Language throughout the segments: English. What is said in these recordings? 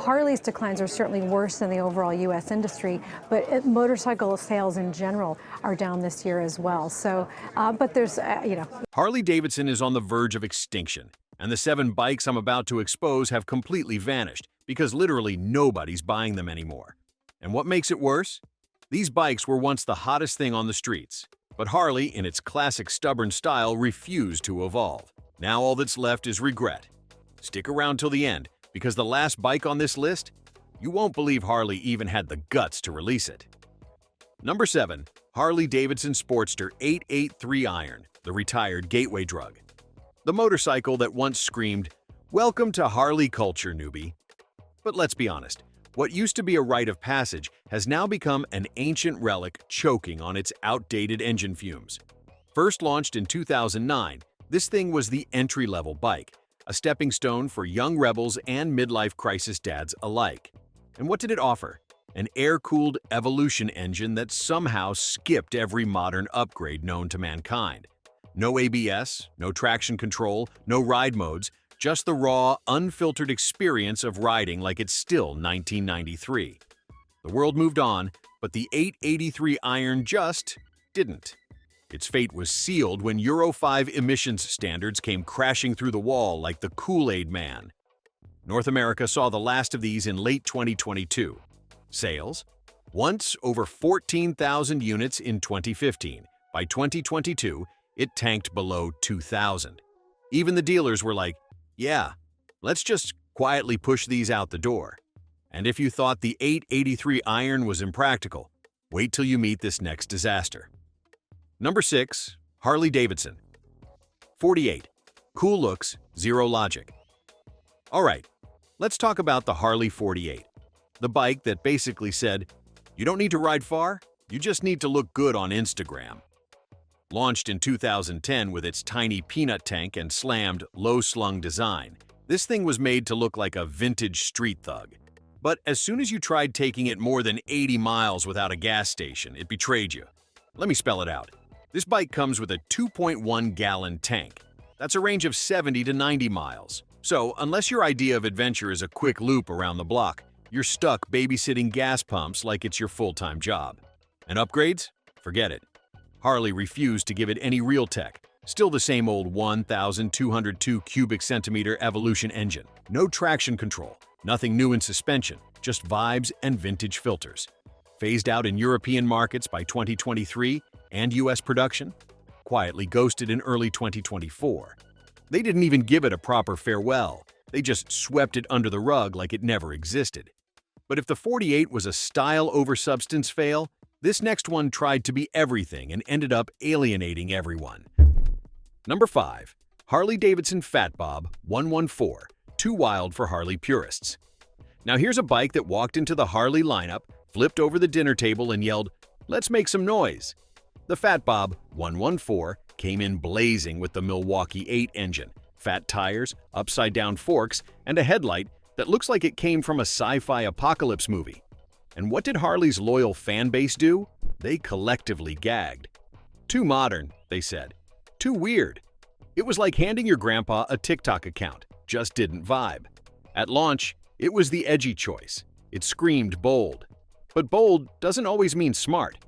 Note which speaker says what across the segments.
Speaker 1: Harley's declines are certainly worse than the overall U.S. industry, but motorcycle sales in general are down this year as well. So, but there's,
Speaker 2: Harley Davidson is on the verge of extinction, and the 7 bikes I'm about to expose have completely vanished because literally nobody's buying them anymore. And what makes it worse? These bikes were once the hottest thing on the streets, but Harley, in its classic stubborn style, refused to evolve. Now all that's left is regret. Stick around till the end, because the last bike on this list, you won't believe Harley even had the guts to release it. Number 7. Harley Davidson Sportster 883 Iron, the retired gateway drug. The motorcycle that once screamed, "Welcome to Harley culture, newbie." But let's be honest, what used to be a rite of passage has now become an ancient relic choking on its outdated engine fumes. First launched in 2009, this thing was the entry-level bike, a stepping stone for young rebels and midlife crisis dads alike. And what did it offer? An air-cooled Evolution engine that somehow skipped every modern upgrade known to mankind. No ABS, no traction control, no ride modes, just the raw, unfiltered experience of riding like it's still 1993. The world moved on, but the 883 Iron just didn't. Its fate was sealed when Euro 5 emissions standards came crashing through the wall like the Kool-Aid Man. North America saw the last of these in late 2022. Sales? Once over 14,000 units in 2015. By 2022, it tanked below 2,000. Even the dealers were like, yeah, let's just quietly push these out the door. And if you thought the 883 Iron was impractical, wait till you meet this next disaster. Number 6. Harley Davidson 48. Cool looks, zero logic. Alright, let's talk about the Harley 48. The bike that basically said, you don't need to ride far, you just need to look good on Instagram. Launched in 2010 with its tiny peanut tank and slammed, low-slung design, this thing was made to look like a vintage street thug. But as soon as you tried taking it more than 80 miles without a gas station, it betrayed you. Let me spell it out. This bike comes with a 2.1-gallon tank. That's a range of 70 to 90 miles. So, unless your idea of adventure is a quick loop around the block, you're stuck babysitting gas pumps like it's your full-time job. And upgrades? Forget it. Harley refused to give it any real tech. Still the same old 1,202 cubic centimeter Evolution engine. No traction control, nothing new in suspension, just vibes and vintage filters. Phased out in European markets by 2023 and US production, quietly ghosted in early 2024. They didn't even give it a proper farewell. They just swept it under the rug like it never existed. But if the 48 was a style over substance fail, this next one tried to be everything and ended up alienating everyone. Number 5. Harley Davidson Fat Bob 114, too wild for Harley purists. Now here's a bike that walked into the Harley lineup, flipped over the dinner table and yelled, "Let's make some noise." The Fat Bob 114 came in blazing with the Milwaukee 8 engine, fat tires, upside-down forks, and a headlight that looks like it came from a sci-fi apocalypse movie. And what did Harley's loyal fan base do? They collectively gagged. Too modern, they said. Too weird. It was like handing your grandpa a TikTok account, just didn't vibe. At launch, it was the edgy choice. It screamed bold. But bold doesn't always mean smart.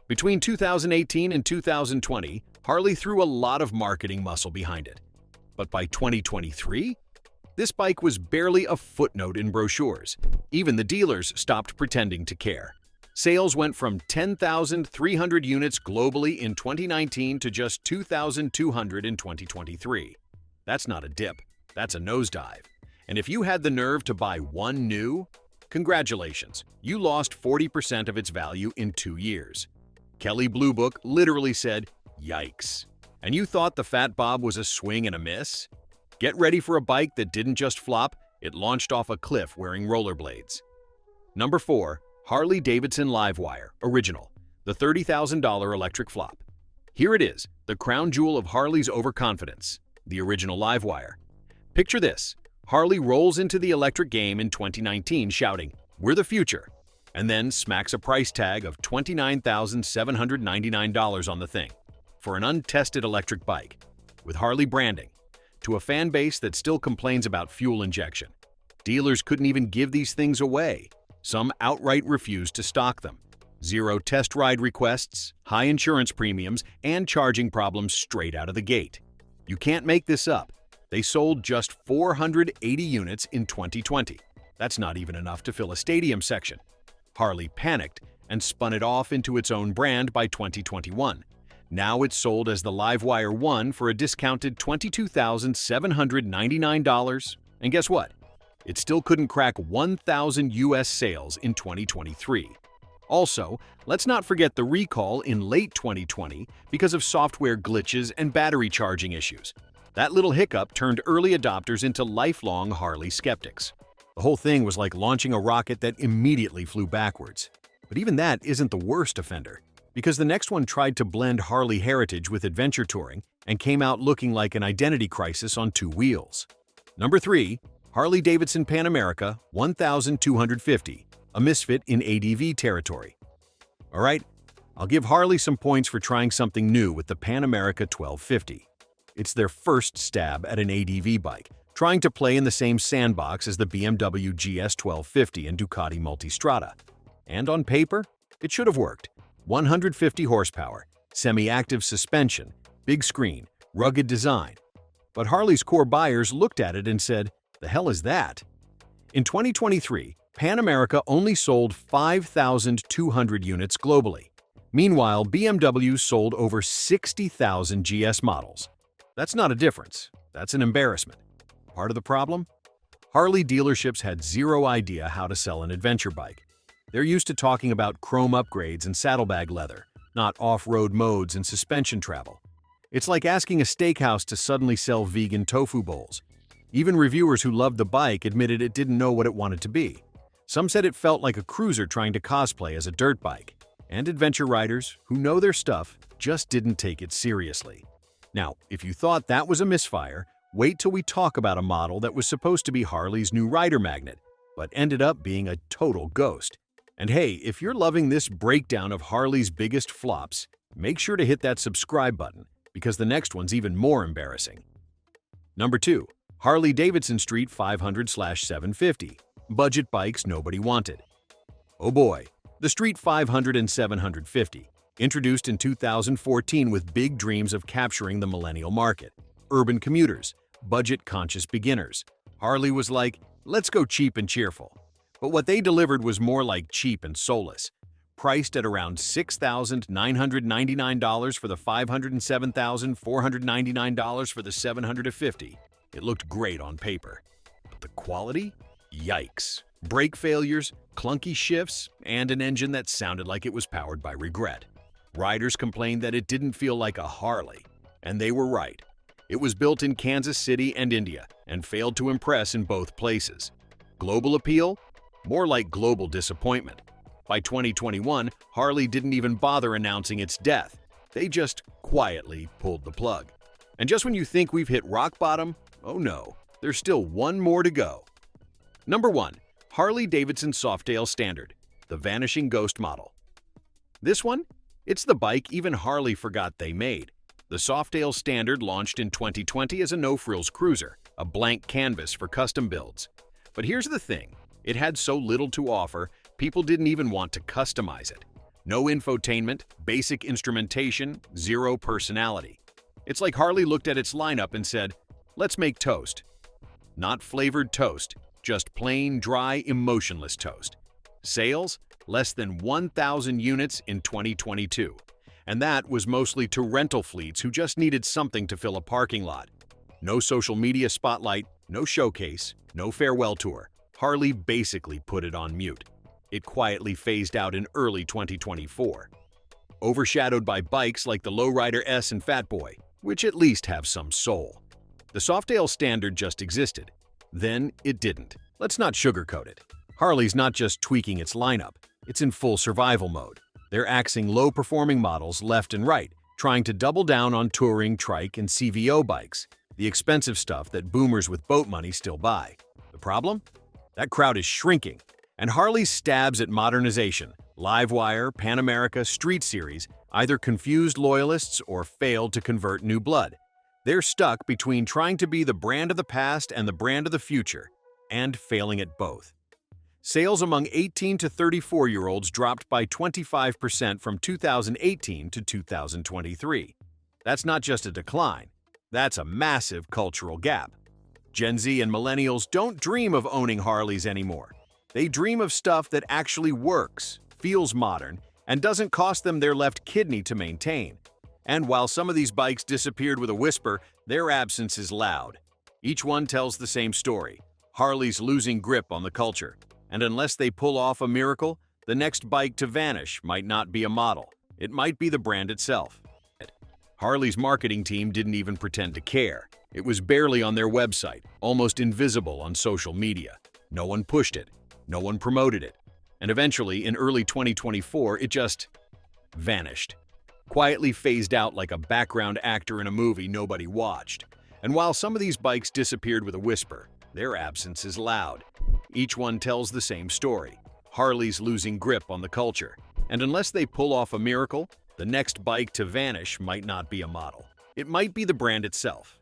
Speaker 2: Between 2018 and 2020, Harley threw a lot of marketing muscle behind it. But by 2023, this bike was barely a footnote in brochures. Even the dealers stopped pretending to care. Sales went from 10,300 units globally in 2019 to just 2,200 in 2023. That's not a dip, that's a nosedive. And if you had the nerve to buy one new, congratulations, you lost 40% of its value in 2 years. Kelley Blue Book literally said, yikes. And you thought the Fat Bob was a swing and a miss? Get ready for a bike that didn't just flop, it launched off a cliff wearing rollerblades. Number 4. Harley Davidson Livewire Original, the $30,000 electric flop. Here it is, the crown jewel of Harley's overconfidence, the original Livewire. Picture this, Harley rolls into the electric game in 2019 shouting, "We're the future," and then smacks a price tag of $29,799 on the thing, for an untested electric bike, with Harley branding, to a fan base that still complains about fuel injection. Dealers couldn't even give these things away. Some outright refused to stock them. Zero test ride requests, high insurance premiums, and charging problems straight out of the gate. You can't make this up. They sold just 480 units in 2020. That's not even enough to fill a stadium section. Harley panicked and spun it off into its own brand by 2021. Now it's sold as the Livewire 1 for a discounted $22,799. And guess what? It still couldn't crack 1,000 US sales in 2023. Also, let's not forget the recall in late 2020 because of software glitches and battery charging issues. That little hiccup turned early adopters into lifelong Harley skeptics. The whole thing was like launching a rocket that immediately flew backwards. But even that isn't the worst offender, because the next one tried to blend Harley heritage with adventure touring and came out looking like an identity crisis on two wheels. Number 3, Harley Davidson Pan America 1250, a misfit in ADV territory. All right, I'll give Harley some points for trying something new with the Pan America 1250. It's their first stab at an ADV bike, trying to play in the same sandbox as the BMW GS 1250 and Ducati Multistrada. And on paper, it should have worked. 150 horsepower, semi-active suspension, big screen, rugged design. But Harley's core buyers looked at it and said, "The hell is that?" In 2023, Pan America only sold 5,200 units globally. Meanwhile, BMW sold over 60,000 GS models. That's not a difference, that's an embarrassment. Part of the problem? Harley dealerships had zero idea how to sell an adventure bike. They're used to talking about chrome upgrades and saddlebag leather, not off-road modes and suspension travel. It's like asking a steakhouse to suddenly sell vegan tofu bowls. Even reviewers who loved the bike admitted it didn't know what it wanted to be. Some said it felt like a cruiser trying to cosplay as a dirt bike. And adventure riders, who know their stuff, just didn't take it seriously. Now, if you thought that was a misfire, wait till we talk about a model that was supposed to be Harley's new rider magnet, but ended up being a total ghost. And hey, if you're loving this breakdown of Harley's biggest flops, make sure to hit that subscribe button, because the next one's even more embarrassing. Number 2. Harley Davidson Street 500/750. Budget bikes nobody wanted. Oh boy, the Street 500 and 750. Introduced in 2014 with big dreams of capturing the millennial market. Urban commuters, budget-conscious beginners. Harley was like, let's go cheap and cheerful. But what they delivered was more like cheap and soulless. Priced at around $6,999 for the 500 and $7,499 for the 750. It looked great on paper. But the quality? Yikes. Brake failures, clunky shifts, and an engine that sounded like it was powered by regret. Riders complained that it didn't feel like a Harley. And they were right. It was built in Kansas City and India, and failed to impress in both places. Global appeal? More like global disappointment. By 2021, Harley didn't even bother announcing its death. They just quietly pulled the plug. And just when you think we've hit rock bottom, oh no, there's still one more to go. Number 1. Harley Davidson Softail Standard, the Vanishing Ghost model. This one? It's the bike even Harley forgot they made. The Softail Standard launched in 2020 as a no-frills cruiser, a blank canvas for custom builds. But here's the thing, it had so little to offer, people didn't even want to customize it. No infotainment, basic instrumentation, zero personality. It's like Harley looked at its lineup and said, let's make toast. Not flavored toast, just plain, dry, emotionless toast. Sales? Less than 1,000 units in 2022. And that was mostly to rental fleets who just needed something to fill a parking lot. No social media spotlight, no showcase, no farewell tour. Harley basically put it on mute. It quietly phased out in early 2024. Overshadowed by bikes like the Lowrider S and Fatboy, which at least have some soul. The Softail Standard just existed. Then it didn't. Let's not sugarcoat it. Harley's not just tweaking its lineup, it's in full survival mode. They're axing low-performing models left and right, trying to double down on touring, trike, and CVO bikes, the expensive stuff that boomers with boat money still buy. The problem? That crowd is shrinking, and Harley's stabs at modernization, Livewire, Pan America, Street Series, either confused loyalists or failed to convert new blood. They're stuck between trying to be the brand of the past and the brand of the future. and failing at both. Sales among 18 to 34-year-olds dropped by 25% from 2018 to 2023. That's not just a decline, that's a massive cultural gap. Gen Z and millennials don't dream of owning Harleys anymore. They dream of stuff that actually works, feels modern, and doesn't cost them their left kidney to maintain. And while some of these bikes disappeared with a whisper, their absence is loud. Each one tells the same story: Harley's losing grip on the culture. And unless they pull off a miracle, the next bike to vanish might not be a model. It might be the brand itself. Harley's marketing team didn't even pretend to care. It was barely on their website, almost invisible on social media. No one pushed it. No one promoted it. And eventually, in early 2024, it just vanished. Quietly phased out like a background actor in a movie nobody watched. And while some of these bikes disappeared with a whisper, their absence is loud. Each one tells the same story: Harley's losing grip on the culture. And unless they pull off a miracle, the next bike to vanish might not be a model. It might be the brand itself.